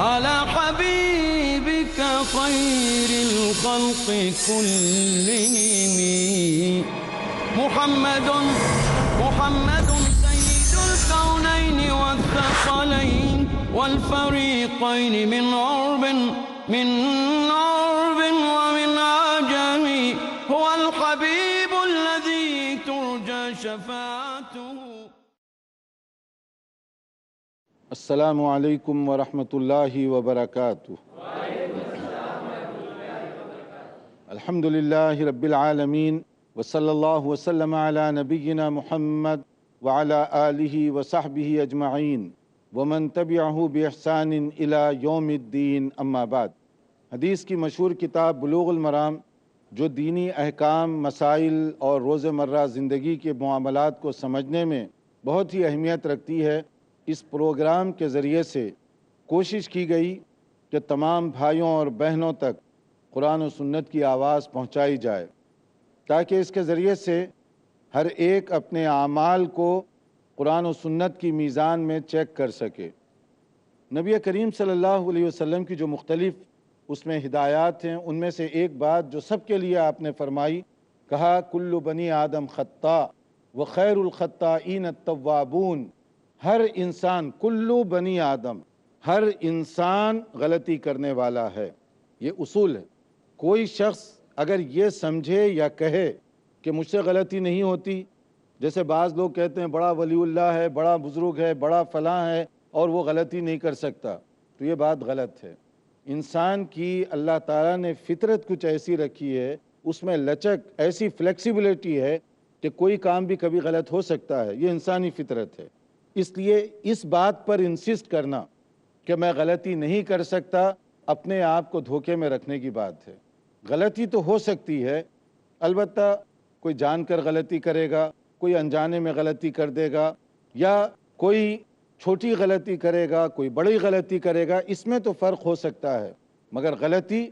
على حبيبك خير الخلق كلهم محمد سيد الكونين والثقلين والفريقين من عرب ومن عجم هو الحبيب الذي ترجى شفاعته. السلام علیکم ورحمۃ اللہ وبرکاتہ. الحمد للہ رب العالمین وصلی اللہ وسلم علی نبینا محمد وعلی آلہ وصحبہ اجمعین ومن تبعہ بإحسان الی یوم الدین. اما بعد. حدیث کی مشہور کتاب بلوغ المرام جو دینی احکام، مسائل اور روزمرہ زندگی کے معاملات کو سمجھنے میں بہت ہی اہمیت رکھتی ہے، اس پروگرام کے ذریعے سے کوشش کی گئی کہ تمام بھائیوں اور بہنوں تک قرآن و سنت کی آواز پہنچائی جائے، تاکہ اس کے ذریعے سے ہر ایک اپنے اعمال کو قرآن و سنت کی میزان میں چیک کر سکے. نبی کریم صلی اللہ علیہ وسلم کی جو مختلف اس میں ہدایات ہیں، ان میں سے ایک بات جو سب کے لیے آپ نے فرمائی، کہا کل بنی آدم خطاء وخیر الخطائین التوابون. ہر انسان، کلو بنی آدم، ہر انسان غلطی کرنے والا ہے. یہ اصول ہے. کوئی شخص اگر یہ سمجھے یا کہے کہ مجھ سے غلطی نہیں ہوتی، جیسے بعض لوگ کہتے ہیں بڑا ولی اللہ ہے، بڑا بزرگ ہے، بڑا فلاں ہے اور وہ غلطی نہیں کر سکتا، تو یہ بات غلط ہے. انسان کی اللہ تعالیٰ نے فطرت کچھ ایسی رکھی ہے، اس میں لچک، ایسی فلیکسیبلٹی ہے کہ کوئی کام بھی کبھی غلط ہو سکتا ہے. یہ انسانی فطرت ہے. اس لیے اس بات پر انسسٹ کرنا کہ میں غلطی نہیں کر سکتا، اپنے آپ کو دھوکے میں رکھنے کی بات ہے. غلطی تو ہو سکتی ہے، البتہ کوئی جان کر غلطی کرے گا، کوئی انجانے میں غلطی کر دے گا، یا کوئی چھوٹی غلطی کرے گا، کوئی بڑی غلطی کرے گا، اس میں تو فرق ہو سکتا ہے، مگر غلطی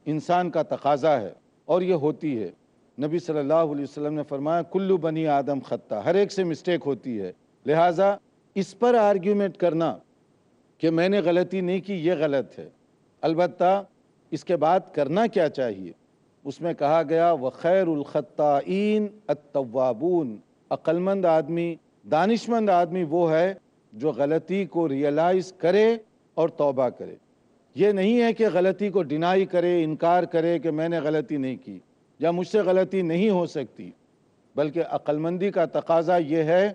انسان کا تقاضا ہے اور یہ ہوتی ہے. نبی صلی اللہ علیہ وسلم نے فرمایا کلو بنی آدم خطا، ہر ایک سے مسٹیک ہوتی ہے. لہٰذا اس پر آرگیومنٹ کرنا کہ میں نے غلطی نہیں کی، یہ غلط ہے. البتہ اس کے بعد کرنا کیا چاہیے؟ اس میں کہا گیا وخیر الخطائین التوابون. عقل مند آدمی، دانشمند آدمی وہ ہے جو غلطی کو ریئلائز کرے اور توبہ کرے. یہ نہیں ہے کہ غلطی کو ڈینائی کرے، انکار کرے کہ میں نے غلطی نہیں کی یا مجھ سے غلطی نہیں ہو سکتی، بلکہ عقل مندی کا تقاضا یہ ہے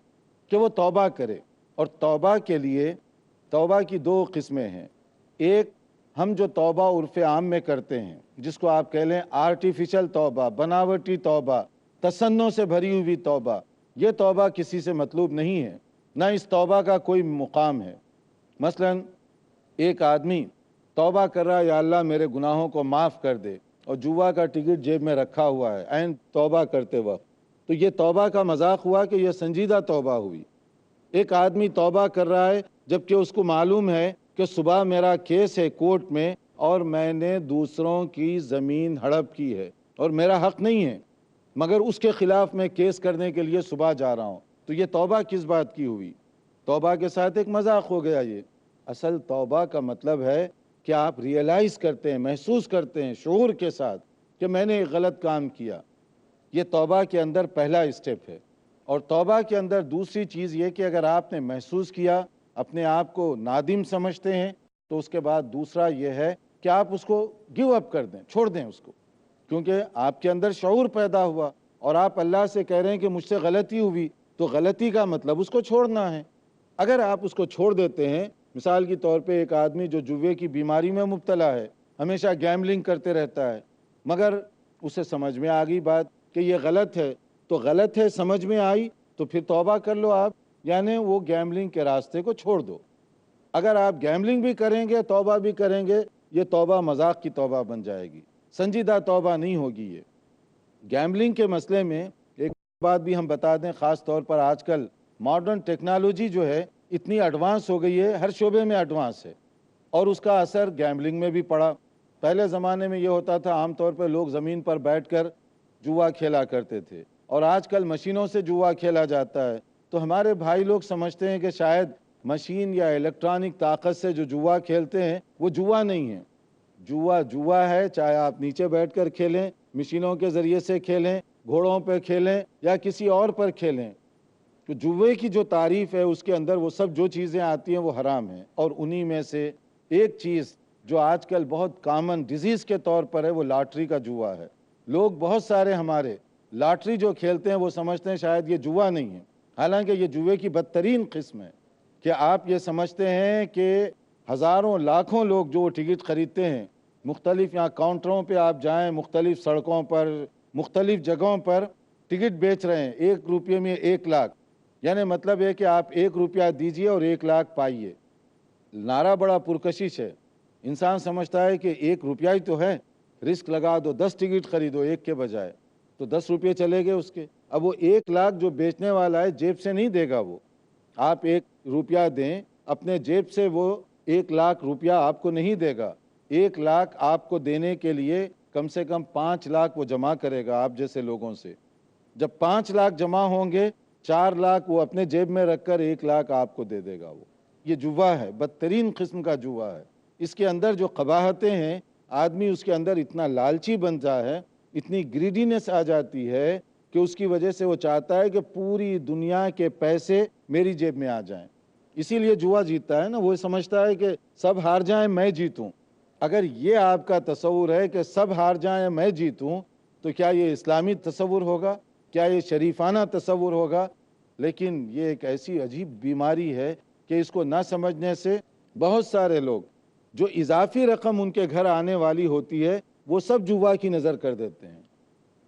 کہ وہ توبہ کرے. اور توبہ کے لیے توبہ کی دو قسمیں ہیں. ایک ہم جو توبہ عرف عام میں کرتے ہیں، جس کو آپ کہہ لیں آرٹیفیشل توبہ، بناوٹی توبہ، تصنع سے بھری ہوئی توبہ، یہ توبہ کسی سے مطلوب نہیں ہے، نہ اس توبہ کا کوئی مقام ہے. مثلا ایک آدمی توبہ کر رہا ہے یا اللہ میرے گناہوں کو معاف کر دے، اور جوا کا ٹکٹ جیب میں رکھا ہوا ہے عین توبہ کرتے وقت، تو یہ توبہ کا مذاق ہوا کہ یہ سنجیدہ توبہ ہوئی. ایک آدمی توبہ کر رہا ہے جبکہ اس کو معلوم ہے کہ صبح میرا کیس ہے کورٹ میں اور میں نے دوسروں کی زمین ہڑپ کی ہے اور میرا حق نہیں ہے، مگر اس کے خلاف میں کیس کرنے کے لیے صبح جا رہا ہوں، تو یہ توبہ کس بات کی ہوئی؟ توبہ کے ساتھ ایک مذاق ہو گیا. یہ اصل توبہ کا مطلب ہے کہ آپ ریئلائز کرتے ہیں، محسوس کرتے ہیں شعور کے ساتھ کہ میں نے ایک غلط کام کیا. یہ توبہ کے اندر پہلا اسٹیپ ہے. اور توبہ کے اندر دوسری چیز یہ کہ اگر آپ نے محسوس کیا، اپنے آپ کو نادم سمجھتے ہیں، تو اس کے بعد دوسرا یہ ہے کہ آپ اس کو گیو اپ کر دیں، چھوڑ دیں اس کو، کیونکہ آپ کے اندر شعور پیدا ہوا اور آپ اللہ سے کہہ رہے ہیں کہ مجھ سے غلطی ہوئی، تو غلطی کا مطلب اس کو چھوڑنا ہے. اگر آپ اس کو چھوڑ دیتے ہیں، مثال کے طور پہ ایک آدمی جو جوے کی بیماری میں مبتلا ہے، ہمیشہ گیملنگ کرتے رہتا ہے، مگر اسے سمجھ میں آ گئی بات کہ یہ غلط ہے، تو غلط ہے سمجھ میں آئی تو پھر توبہ کر لو آپ، یعنی وہ گیملنگ کے راستے کو چھوڑ دو. اگر آپ گیملنگ بھی کریں گے، توبہ بھی کریں گے، یہ توبہ مذاق کی توبہ بن جائے گی، سنجیدہ توبہ نہیں ہوگی. یہ گیملنگ کے مسئلے میں ایک بات بھی ہم بتا دیں، خاص طور پر آج کل ماڈرن ٹیکنالوجی جو ہے اتنی ایڈوانس ہو گئی ہے، ہر شعبے میں ایڈوانس ہے، اور اس کا اثر گیملنگ میں بھی پڑا. پہلے زمانے میں یہ ہوتا تھا عام طور پہ لوگ زمین پر بیٹھ کر جوا کھیلا کرتے تھے، اور آج کل مشینوں سے جوا کھیلا جاتا ہے. تو ہمارے بھائی لوگ سمجھتے ہیں کہ شاید مشین یا الیکٹرانک طاقت سے جو جوا کھیلتے ہیں وہ جوا نہیں ہے. جوا ہے، چاہے آپ نیچے بیٹھ کر کھیلیں، مشینوں کے ذریعے سے کھیلیں، گھوڑوں پہ کھیلیں یا کسی اور پر کھیلیں. تو جوے کی جو تعریف ہے اس کے اندر وہ سب جو چیزیں آتی ہیں وہ حرام ہیں. اور انہی میں سے ایک چیز جو آج کل بہت کامن ڈیزیز کے طور پر ہے وہ لاٹری کا جوا ہے. لوگ بہت سارے ہمارے لاٹری جو کھیلتے ہیں وہ سمجھتے ہیں شاید یہ جوا نہیں ہے، حالانکہ یہ جوے کی بدترین قسم ہے. کہ آپ یہ سمجھتے ہیں کہ ہزاروں لاکھوں لوگ جو ٹکٹ خریدتے ہیں، مختلف یہاں کاؤنٹروں پہ آپ جائیں، مختلف سڑکوں پر، مختلف جگہوں پر ٹکٹ بیچ رہے ہیں 1 روپے میں 1 لاکھ. یعنی مطلب ہے کہ آپ 1 روپیہ دیجئے اور 1 لاکھ پائیے. نعرہ بڑا پرکشش ہے. انسان سمجھتا ہے کہ 1 روپیہ ہی تو ہے، رسک لگا دو، 10 ٹکٹ خریدو 1 کے بجائے، تو 10 روپے چلے گئے اس کے. اب وہ 1 لاکھ جو بیچنے والا ہے جیب سے نہیں دے گا. وہ آپ 1 روپیہ دیں اپنے جیب سے، وہ 1 لاکھ روپیہ آپ کو نہیں دے گا. 1 لاکھ آپ کو دینے کے لیے کم سے کم 5 لاکھ وہ جمع کرے گا آپ جیسے لوگوں سے. جب 5 لاکھ جمع ہوں گے، 4 لاکھ وہ اپنے جیب میں رکھ کر 1 لاکھ آپ کو دے دے گا. وہ یہ جوا ہے، بدترین قسم کا جوا ہے. اس کے اندر جو قباحتیں ہیں، آدمی اس کے اندر اتنا لالچی بنتا ہے، اتنی گریڈینس آ جاتی ہے کہ اس کی وجہ سے وہ چاہتا ہے کہ پوری دنیا کے پیسے میری جیب میں آ جائیں. اسی لیے جوا جیتتا ہے نا. وہ سمجھتا ہے کہ سب ہار جائیں میں جیتوں. اگر یہ آپ کا تصور ہے کہ سب ہار جائیں میں جیتوں، تو کیا یہ اسلامی تصور ہوگا؟ کیا یہ شریفانہ تصور ہوگا؟ لیکن یہ ایک ایسی عجیب بیماری ہے کہ اس کو نہ سمجھنے سے بہت سارے لوگ جو اضافی رقم ان کے گھر آنے والی ہوتی ہے وہ سب جوا کی نظر کر دیتے ہیں.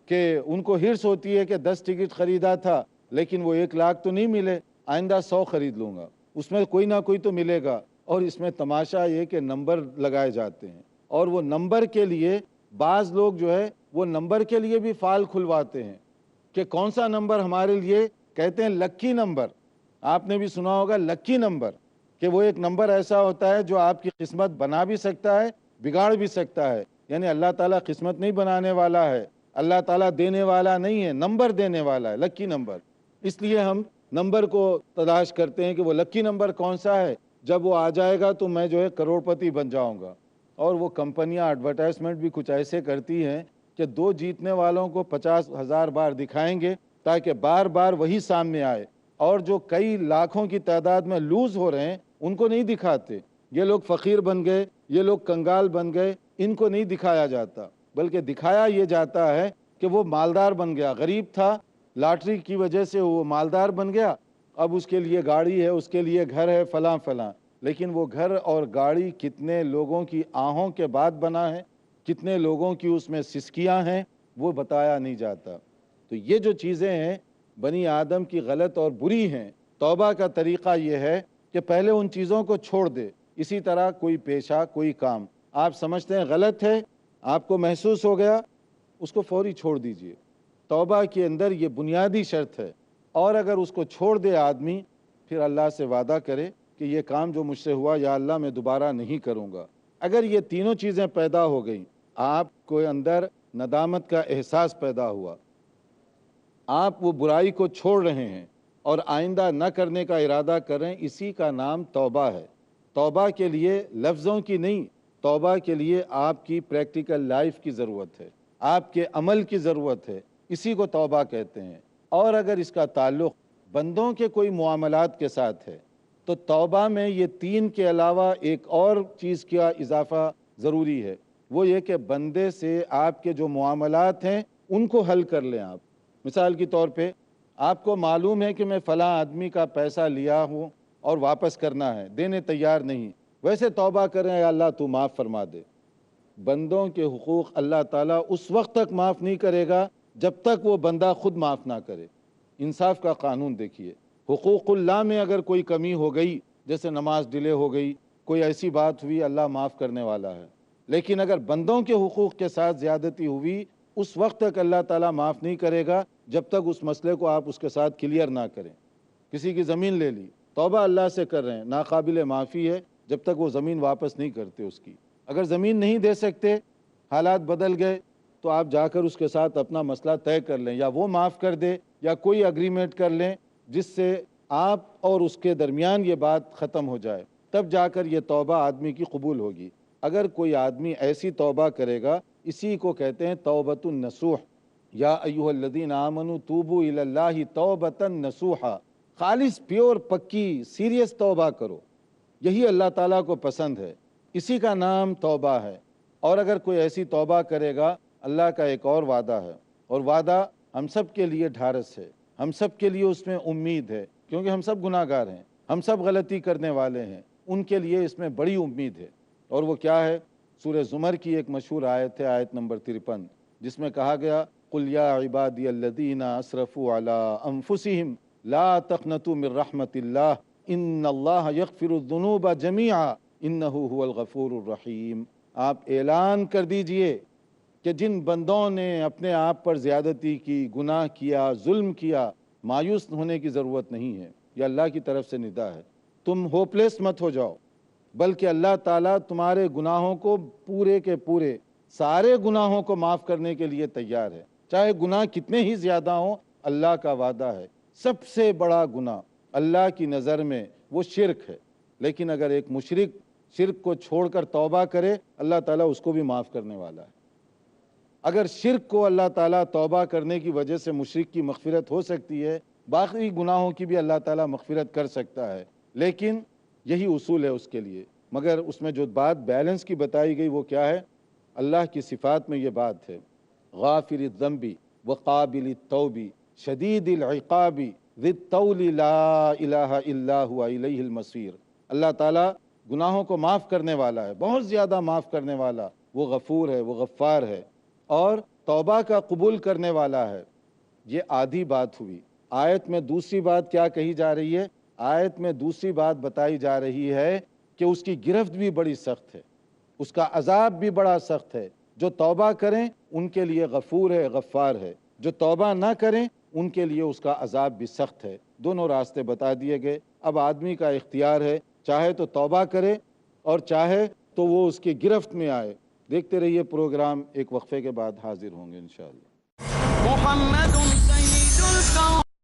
کہ ان کو ہرس ہوتی ہے کہ 10 ٹکٹ خریدا تھا لیکن وہ 1 لاکھ تو نہیں ملے، آئندہ 100 خرید لوں گا، اس میں کوئی نہ کوئی تو ملے گا. اور اس میں تماشا یہ کہ نمبر لگائے جاتے ہیں، اور وہ نمبر کے لیے بعض لوگ جو ہے وہ نمبر کے لیے بھی فال کھلواتے ہیں کہ کون سا نمبر ہمارے لیے، کہتے ہیں لکی نمبر. آپ نے بھی سنا ہوگا لکی نمبر، کہ وہ ایک نمبر ایسا ہوتا ہے جو آپ کی قسمت بنا بھی سکتا ہے بگاڑ بھی سکتا ہے. یعنی اللہ تعالیٰ قسمت نہیں بنانے والا ہے، اللہ تعالیٰ دینے والا نہیں ہے، نمبر دینے والا ہے، لکی نمبر. اس لیے ہم نمبر کو تلاش کرتے ہیں کہ وہ لکی نمبر کون سا ہے، جب وہ آ جائے گا تو میں جو ہے کروڑ پتی بن جاؤں گا. اور وہ کمپنیاں ایڈورٹائزمنٹ بھی کچھ ایسے کرتی ہیں کہ 2 جیتنے والوں کو 50,000 بار دکھائیں گے تاکہ بار بار وہی سامنے آئے، اور جو کئی لاکھوں کی تعداد میں لوز ہو رہے ہیں ان کو نہیں دکھاتے. یہ لوگ فقیر بن گئے، یہ لوگ کنگال بن گئے، ان کو نہیں دکھایا جاتا، بلکہ دکھایا یہ جاتا ہے کہ وہ مالدار بن گیا. غریب تھا، لاٹری کی وجہ سے وہ مالدار بن گیا، اب اس کے لیے گاڑی ہے، اس کے لیے گھر ہے، فلاں فلاں. لیکن وہ گھر اور گاڑی کتنے لوگوں کی آہوں کے بعد بنا ہے، کتنے لوگوں کی اس میں سسکیاں ہیں، وہ بتایا نہیں جاتا. تو یہ جو چیزیں ہیں بنی آدم کی غلط اور بری ہیں. توبہ کا طریقہ یہ ہے کہ پہلے ان چیزوں کو چھوڑ دے. اسی طرح کوئی پیشہ، کوئی کام آپ سمجھتے ہیں غلط ہے، آپ کو محسوس ہو گیا، اس کو فوری چھوڑ دیجئے. توبہ کے اندر یہ بنیادی شرط ہے. اور اگر اس کو چھوڑ دے آدمی، پھر اللہ سے وعدہ کرے کہ یہ کام جو مجھ سے ہوا یا اللہ میں دوبارہ نہیں کروں گا. اگر یہ تینوں چیزیں پیدا ہو گئیں، آپ کو اندر ندامت کا احساس پیدا ہوا، آپ وہ برائی کو چھوڑ رہے ہیں اور آئندہ نہ کرنے کا ارادہ کر رہے ہیں، اسی کا نام توبہ ہے. توبہ کے لیے لفظوں کی نہیں، توبہ کے لیے آپ کی پریکٹیکل لائف کی ضرورت ہے، آپ کے عمل کی ضرورت ہے. اسی کو توبہ کہتے ہیں. اور اگر اس کا تعلق بندوں کے کوئی معاملات کے ساتھ ہے تو توبہ میں یہ 3 کے علاوہ ایک اور چیز کا اضافہ ضروری ہے. وہ یہ کہ بندے سے آپ کے جو معاملات ہیں ان کو حل کر لیں. آپ مثال کے طور پہ آپ کو معلوم ہے کہ میں فلاں آدمی کا پیسہ لیا ہوں اور واپس کرنا ہے، دینے تیار نہیں، ویسے توبہ کریں، اے اللہ تو معاف فرما دے. بندوں کے حقوق اللہ تعالیٰ اس وقت تک معاف نہیں کرے گا جب تک وہ بندہ خود معاف نہ کرے. انصاف کا قانون دیکھیے، حقوق اللہ میں اگر کوئی کمی ہو گئی، جیسے نماز ڈیلے ہو گئی، کوئی ایسی بات ہوئی، اللہ معاف کرنے والا ہے. لیکن اگر بندوں کے حقوق کے ساتھ زیادتی ہوئی، اس وقت تک اللہ تعالیٰ معاف نہیں کرے گا جب تک اس مسئلے کو آپ اس کے ساتھ کلیئر نہ کریں. کسی کی زمین لے لی، توبہ اللہ سے کر رہے ہیں، ناقابل معافی ہے جب تک وہ زمین واپس نہیں کرتے اس کی. اگر زمین نہیں دے سکتے، حالات بدل گئے، تو آپ جا کر اس کے ساتھ اپنا مسئلہ طے کر لیں، یا وہ معاف کر دے یا کوئی اگریمنٹ کر لیں جس سے آپ اور اس کے درمیان یہ بات ختم ہو جائے، تب جا کر یہ توبہ آدمی کی قبول ہوگی۔ اگر کوئی آدمی ایسی توبہ کرے گا، اسی کو کہتے ہیں توبۃ النصوح۔ یا ایھا الذین آمنوا توبوا الی اللہ توبۃ نصوحا، خالص پیور پکی سیریس توبہ کرو، یہی اللہ تعالیٰ کو پسند ہے، اسی کا نام توبہ ہے۔ اور اگر کوئی ایسی توبہ کرے گا، اللہ کا ایک اور وعدہ ہے، اور وعدہ ہم سب کے لیے ڈھارس ہے، ہم سب کے لیے اس میں امید ہے، کیونکہ ہم سب گناہ گار ہیں، ہم سب غلطی کرنے والے ہیں، ان کے لیے اس میں بڑی امید ہے۔ اور وہ کیا ہے؟ سورہ زمر کی ایک مشہور آیت ہے، آیت نمبر 53، جس میں کہا گیا قُلْ يَا عِبَادِيَ الَّذِينَ أَسْرَفُوا عَلَىٰ أَنفُسِهِمْ لَا تَقْنَطُوا مِن رَحْمَةِ اللَّهِ إِنَّ اللَّهَ يَغْفِرُ الذُّنُوبَ جَمِيعًا إِنَّهُ هُوَ الْغَفُورُ الرَّحِيمُ۔ آپ اعلان کر دیجئے کہ جن بندوں نے اپنے آپ پر زیادتی کی، گناہ کیا، ظلم کیا، مایوس ہونے کی ضرورت نہیں ہے، یہ اللہ کی طرف سے ندا ہے۔ تم ہوپلیس مت ہو جاؤ، بلکہ اللہ تعالیٰ تمہارے گناہوں کو پورے کے پورے سارے گناہوں کو معاف کرنے کے لیے تیار ہے، چاہے گناہ کتنے ہی زیادہ ہوں۔ اللہ کا وعدہ ہے سب سے بڑا گناہ اللہ کی نظر میں وہ شرک ہے، لیکن اگر ایک مشرک شرک کو چھوڑ کر توبہ کرے، اللہ تعالیٰ اس کو بھی معاف کرنے والا ہے۔ اگر شرک کو اللہ تعالیٰ توبہ کرنے کی وجہ سے مشرک کی مغفرت ہو سکتی ہے، باقی گناہوں کی بھی اللہ تعالیٰ مغفرت کر سکتا ہے، لیکن یہی اصول ہے اس کے لیے۔ مگر اس میں جو بات بیلنس کی بتائی گئی وہ کیا ہے؟ اللہ کی صفات میں یہ بات ہے، غافر الذنب وقابل التوب شدید العقاب ذی الطول لا الہ الا هو الیہ المصیر۔ اللہ تعالیٰ گناہوں کو معاف کرنے والا ہے، بہت زیادہ معاف کرنے والا، وہ غفور ہے، وہ غفار ہے، اور توبہ کا قبول کرنے والا ہے۔ یہ آدھی بات ہوئی۔ آیت میں دوسری بات کیا کہی جا رہی ہے؟ آیت میں دوسری بات بتائی جا رہی ہے کہ اس کی گرفت بھی بڑی سخت ہے، اس کا عذاب بھی بڑا سخت ہے۔ جو توبہ کریں ان کے لیے غفور ہے، غفار ہے، جو توبہ نہ کریں ان کے لیے اس کا عذاب بھی سخت ہے۔ دونوں راستے بتا دیے گئے۔ اب آدمی کا اختیار ہے، چاہے تو توبہ کرے اور چاہے تو وہ اس کی گرفت میں آئے۔ دیکھتے رہیے پروگرام، ایک وقفے کے بعد حاضر ہوں گے انشاءاللہ۔ محمد سید الکون